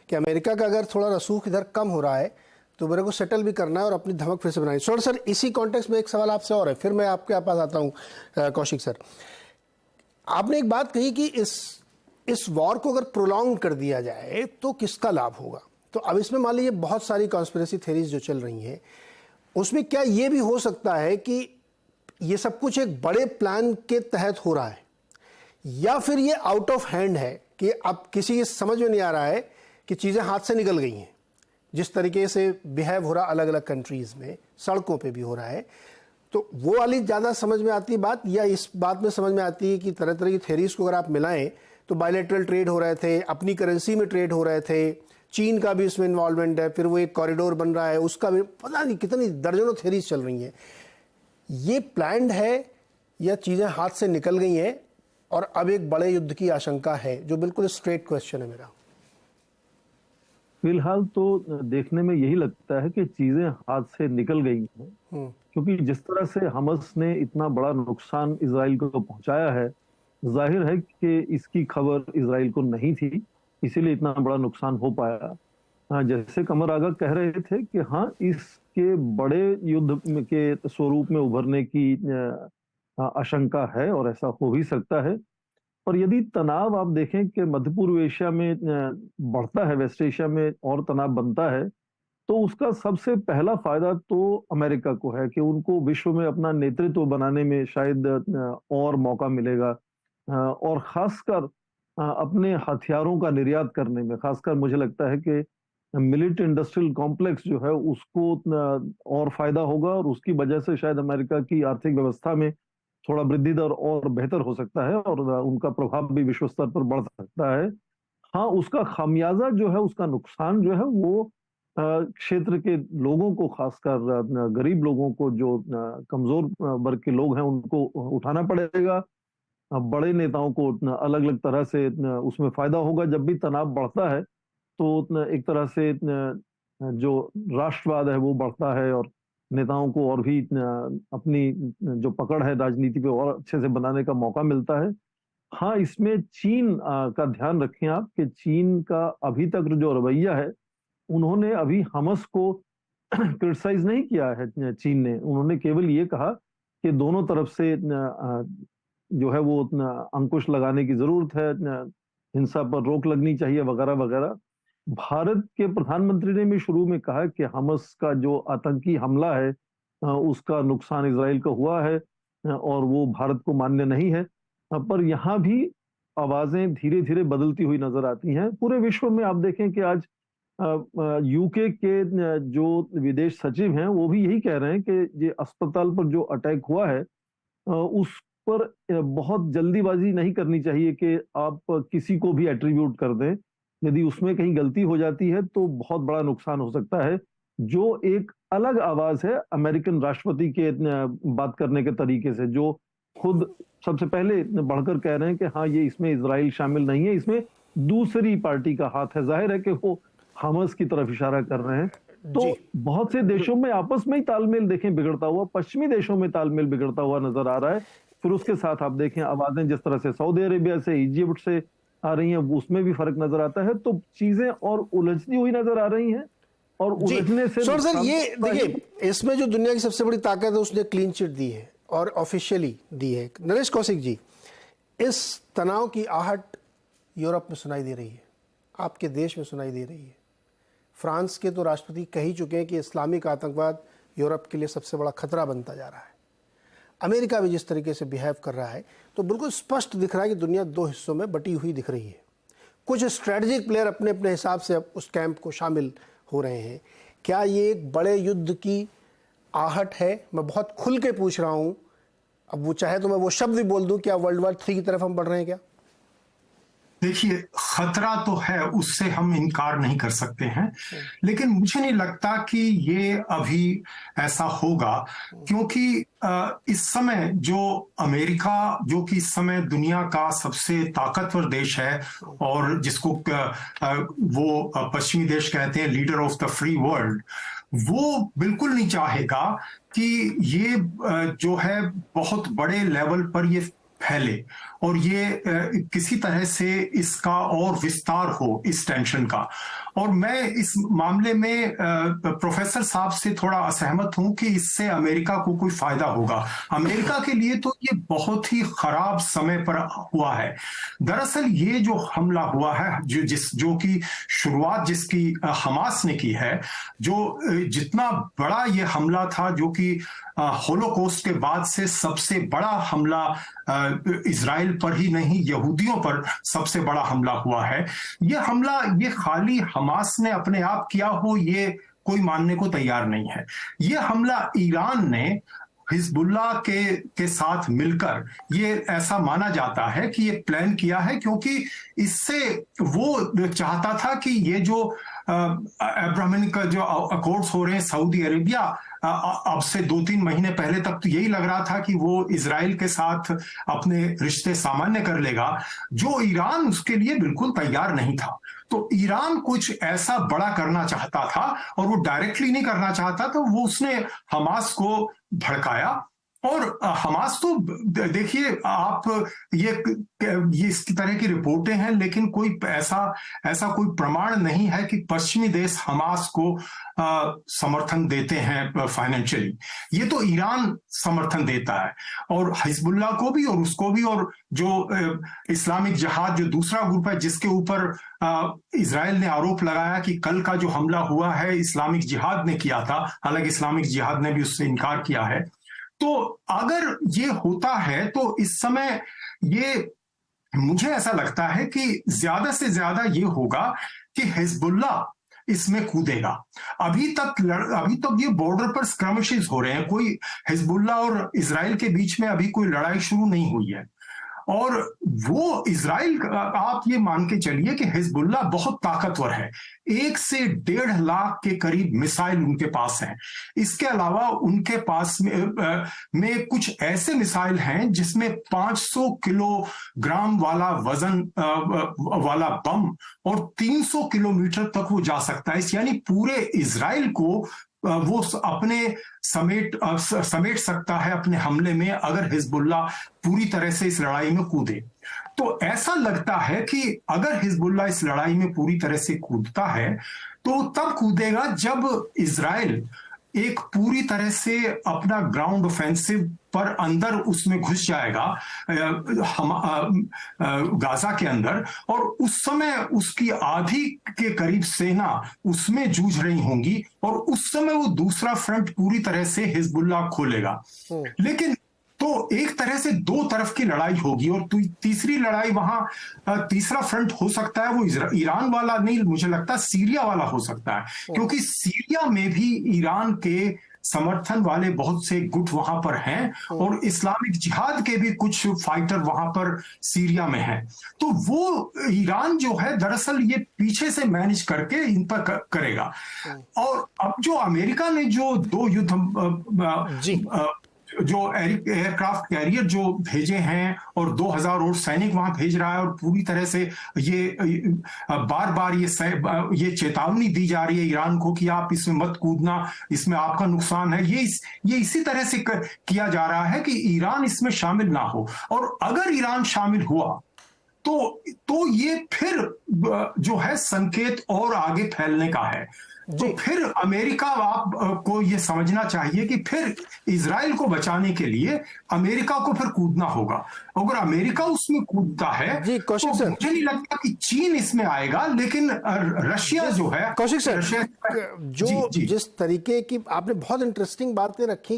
कि अमेरिका का अगर थोड़ा रसूख इधर कम हो रहा है तो मेरे को सेटल भी करना है और अपनी धमक फिर से बनानी। सर इसी कॉन्टेक्स्ट में एक सवाल आपसे और है, फिर मैं आपके पास आता हूँ। कौशिक सर, आपने एक बात कही कि इस वॉर को अगर प्रोलॉन्ग कर दिया जाए तो किसका लाभ होगा। तो अब इसमें मान लीजिए बहुत सारी कॉन्स्पिरेसी थ्योरीज जो चल रही हैं, उसमें क्या ये भी हो सकता है कि ये सब कुछ एक बड़े प्लान के तहत हो रहा है, या फिर ये आउट ऑफ हैंड है कि अब किसी के समझ में नहीं आ रहा है कि चीज़ें हाथ से निकल गई हैं। जिस तरीके से बिहेव हो रहा अलग अलग कंट्रीज़ में, सड़कों पे भी हो रहा है, तो वो वाली ज़्यादा समझ में आती है बात, या इस बात में समझ में आती है कि तरह तरह की थेरीज को अगर आप मिलाएं तो बायलैटरल ट्रेड हो रहे थे, अपनी करेंसी में ट्रेड हो रहे थे, चीन का भी इसमें इन्वॉल्वमेंट है, फिर वो एक कॉरिडोर बन रहा है, उसका भी पता नहीं कितनी दर्जनों थेरीज चल रही हैं। ये प्लान्ड है या चीज़ें हाथ से निकल गई हैं और अब एक बड़े युद्ध की आशंका है, जो बिल्कुल स्ट्रेट क्वेश्चन है मेरा। फिलहाल तो देखने में यही लगता है कि चीजें हाथ से निकल गई हैं, क्योंकि जिस तरह से हमास ने इतना बड़ा नुकसान इजराइल को पहुंचाया है, जाहिर है कि इसकी खबर इजराइल को नहीं थी, इसीलिए इतना बड़ा नुकसान हो पाया। जैसे कमर आगा कह रहे थे कि हाँ, इसके बड़े युद्ध के स्वरूप में उभरने की आशंका है और ऐसा हो भी सकता है। और यदि तनाव आप देखें कि मध्य पूर्व एशिया में बढ़ता है, वेस्ट एशिया में और तनाव बनता है, तो उसका सबसे पहला फायदा तो अमेरिका को है कि उनको विश्व में अपना नेतृत्व बनाने में शायद और मौका मिलेगा, और खासकर अपने हथियारों का निर्यात करने में। खासकर मुझे लगता है कि मिलिट्री इंडस्ट्रियल कॉम्प्लेक्स जो है उसको और फायदा होगा, और उसकी वजह से शायद अमेरिका की आर्थिक व्यवस्था में थोड़ा वृद्धि दर और बेहतर हो सकता है और उनका प्रभाव भी विश्व स्तर पर बढ़ सकता है। हाँ, उसका खामियाजा जो है, उसका नुकसान जो है वो क्षेत्र के लोगों को, खासकर गरीब लोगों को, जो कमजोर वर्ग के लोग हैं, उनको उठाना पड़ेगा। बड़े नेताओं को अलग अलग तरह से उसमें फायदा होगा। जब भी तनाव बढ़ता है तो एक तरह से जो राष्ट्रवाद है वो बढ़ता है और नेताओं को और भी अपनी जो पकड़ है राजनीति पे और अच्छे से बनाने का मौका मिलता है। हाँ, इसमें चीन का ध्यान रखें आप कि चीन का अभी तक जो रवैया है, उन्होंने अभी हमास को क्रिटिसाइज नहीं किया है। चीन ने, उन्होंने केवल ये कहा कि दोनों तरफ से जो है वो अंकुश लगाने की जरूरत है, हिंसा पर रोक लगनी चाहिए वगैरह वगैरह। भारत के प्रधानमंत्री ने भी शुरू में कहा कि हमास का जो आतंकी हमला है उसका नुकसान इजराइल को हुआ है और वो भारत को मान्य नहीं है। पर यहाँ भी आवाजें धीरे धीरे बदलती हुई नजर आती हैं। पूरे विश्व में आप देखें कि आज यूके के जो विदेश सचिव हैं वो भी यही कह रहे हैं कि ये अस्पताल पर जो अटैक हुआ है उस पर बहुत जल्दीबाजी नहीं करनी चाहिए कि आप किसी को भी एट्रीब्यूट कर दें। यदि उसमें कहीं गलती हो जाती है तो बहुत बड़ा नुकसान हो सकता है। जो एक अलग आवाज है अमेरिकन राष्ट्रपति के बात करने के तरीके से, जो खुद सबसे पहले बढ़कर कह रहे हैं कि हाँ, ये इसमें इजराइल शामिल नहीं है, इसमें दूसरी पार्टी का हाथ है। जाहिर है कि वो हमास की तरफ इशारा कर रहे हैं। तो बहुत से देशों में आपस में ही तालमेल देखें बिगड़ता हुआ, पश्चिमी देशों में तालमेल बिगड़ता हुआ नजर आ रहा है। फिर उसके साथ आप देखें आवाजें जिस तरह से सऊदी अरेबिया से, इजिप्ट से आ रही हैं, उसमें भी फर्क नजर आता है। तो चीजें और उलझती हुई नजर आ रही हैं और उलझने से सर ये देखिए, इसमें जो दुनिया की सबसे बड़ी ताकत है उसने क्लीन चिट दी है और ऑफिशियली दी है। नरेश कौशिक जी, इस तनाव की आहट यूरोप में सुनाई दे रही है, आपके देश में सुनाई दे रही है। फ्रांस के तो राष्ट्रपति कह ही चुके हैं कि इस्लामिक आतंकवाद यूरोप के लिए सबसे बड़ा खतरा बनता जा रहा है। अमेरिका भी जिस तरीके से बिहेव कर रहा है, तो बिल्कुल स्पष्ट दिख रहा है कि दुनिया दो हिस्सों में बटी हुई दिख रही है। कुछ स्ट्रेटजिक प्लेयर अपने अपने हिसाब से अब उस कैंप को शामिल हो रहे हैं। क्या ये एक बड़े युद्ध की आहट है? मैं बहुत खुल के पूछ रहा हूं, अब वो चाहे तो मैं वो शब्द भी बोल दूं, क्या वर्ल्ड वॉर 3 की तरफ हम बढ़ रहे हैं क्या? देखिए, खतरा तो है, उससे हम इनकार नहीं कर सकते हैं, लेकिन मुझे नहीं लगता कि ये अभी ऐसा होगा, क्योंकि इस समय जो अमेरिका, जो कि इस समय दुनिया का सबसे ताकतवर देश है और जिसको वो पश्चिमी देश कहते हैं leader of the free world, वो बिल्कुल नहीं चाहेगा कि ये जो है बहुत बड़े लेवल पर ये फैले। और ये किसी तरह से इसका और विस्तार हो इस टेंशन का। और मैं इस मामले में प्रोफेसर साहब से थोड़ा असहमत हूं कि इससे अमेरिका को कोई फायदा होगा। अमेरिका के लिए तो ये बहुत ही खराब समय पर हुआ है। दरअसल ये जो हमला हुआ है, जो कि शुरुआत जिसकी हमास ने की है, जो जितना बड़ा ये हमला था, जो कि होलोकॉस्ट के बाद से सबसे बड़ा हमला इजराइल पर ही नहीं, यहूदियों पर सबसे बड़ा हमला हुआ है। ये हमला ये खाली हमास ने अपने आप किया हो, ये कोई मानने को तैयार नहीं है। ये हमला ईरान ने हिजबुल्लाह के साथ मिलकर, ये ऐसा माना जाता है कि ये प्लान किया है, क्योंकि इससे वो चाहता था कि ये जो अब्राहमिक जो अकॉर्ड्स हो रहे हैं सऊदी अरेबिया, अब से 2-3 महीने पहले तक तो यही लग रहा था कि वो इजराइल के साथ अपने रिश्ते सामान्य कर लेगा, जो ईरान उसके लिए बिल्कुल तैयार नहीं था। तो ईरान कुछ ऐसा बड़ा करना चाहता था और वो डायरेक्टली नहीं करना चाहता, तो वो उसने हमास को भड़काया। और हमास तो देखिए आप, ये इस तरह की रिपोर्टें हैं, लेकिन कोई ऐसा कोई प्रमाण नहीं है कि पश्चिमी देश हमास को समर्थन देते हैं फाइनेंशियली। ये तो ईरान समर्थन देता है, और हिजबुल्लाह को भी और उसको भी। और जो इस्लामिक जिहाद जो दूसरा ग्रुप है, जिसके ऊपर इजराइल ने आरोप लगाया कि कल का जो हमला हुआ है इस्लामिक जिहाद ने किया था, हालांकि इस्लामिक जिहाद ने भी उससे इनकार किया है। तो अगर ये होता है तो इस समय ये, मुझे ऐसा लगता है कि ज्यादा से ज्यादा ये होगा कि हिजबुल्लाह इसमें कूदेगा। अभी तक ये बॉर्डर पर स्क्रमिशेस हो रहे हैं, कोई हिजबुल्लाह और इजराइल के बीच में अभी कोई लड़ाई शुरू नहीं हुई है। और वो इजराइल, आप ये मान के चलिए कि हिजबुल्लाह बहुत ताकतवर है, 1 से 1.5 लाख के करीब मिसाइल उनके पास हैं। इसके अलावा उनके पास में कुछ ऐसे मिसाइल हैं जिसमें 500 किलोग्राम वाला वजन वाला बम और 300 किलोमीटर तक वो जा सकता है। यानी पूरे इजराइल को वो अपने समेट सकता है अपने हमले में, अगर हिजबुल्लाह पूरी तरह से इस लड़ाई में कूदे। तो ऐसा लगता है कि अगर हिजबुल्लाह इस लड़ाई में पूरी तरह से कूदता है तो तब कूदेगा जब इजराइल एक पूरी तरह से अपना ग्राउंड ऑफेंसिव पर अंदर उसमें घुस जाएगा, गाजा के अंदर, और उस समय उसकी आधी के करीब सेना उसमें जूझ रही होंगी, और उस समय वो दूसरा फ्रंट पूरी तरह से हिजबुल्लाह खोलेगा। लेकिन तो एक तरह से 2 तरफ की लड़ाई होगी, और तीसरी लड़ाई वहां तीसरा फ्रंट हो सकता है वो ईरान वाला नहीं, मुझे लगता है सीरिया वाला हो सकता है, क्योंकि सीरिया में भी ईरान के समर्थन वाले बहुत से गुट वहां पर हैं, और इस्लामिक जिहाद के भी कुछ फाइटर वहां पर सीरिया में हैं। तो वो ईरान जो है दरअसल ये पीछे से मैनेज करके इन पर करेगा। और अब जो अमेरिका ने जो 2 युद्ध जो एयरक्राफ्ट कैरियर जो भेजे हैं और 2000 और सैनिक वहां भेज रहा है, और पूरी तरह से ये बार बार ये चेतावनी दी जा रही है ईरान को कि आप इसमें मत कूदना, इसमें आपका नुकसान है। ये इसी तरह से किया जा रहा है कि ईरान इसमें शामिल ना हो, और अगर ईरान शामिल हुआ तो ये फिर जो है संकेत और आगे फैलने का है। तो फिर अमेरिका, आपको ये समझना चाहिए कि फिर इजराइल को बचाने के लिए अमेरिका को फिर कूदना होगा। अगर अमेरिका उसमें कूदता है जी कौशिक तो सर, मुझे नहीं लगता कि चीन इसमें आएगा, लेकिन रशिया जो है, कौशिक सर, रशिया जो जिस तरीके की आपने बहुत इंटरेस्टिंग बातें रखी